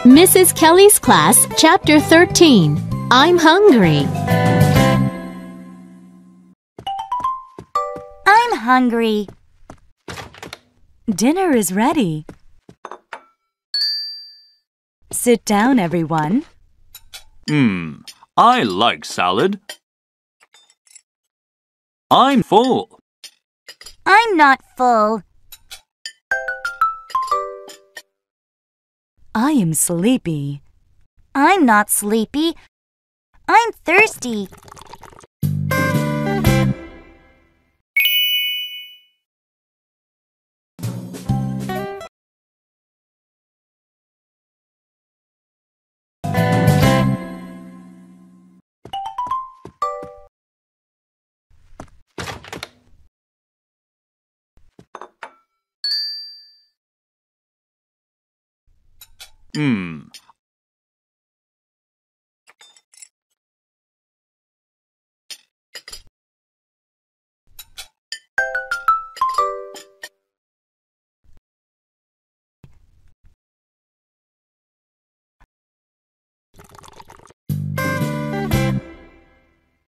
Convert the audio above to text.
Mrs. Kelly's Class, Chapter 13. I'm hungry. I'm hungry. Dinner is ready. Sit down, everyone. I like salad. I'm full. I'm not full. I am sleepy. I'm not sleepy. I'm thirsty.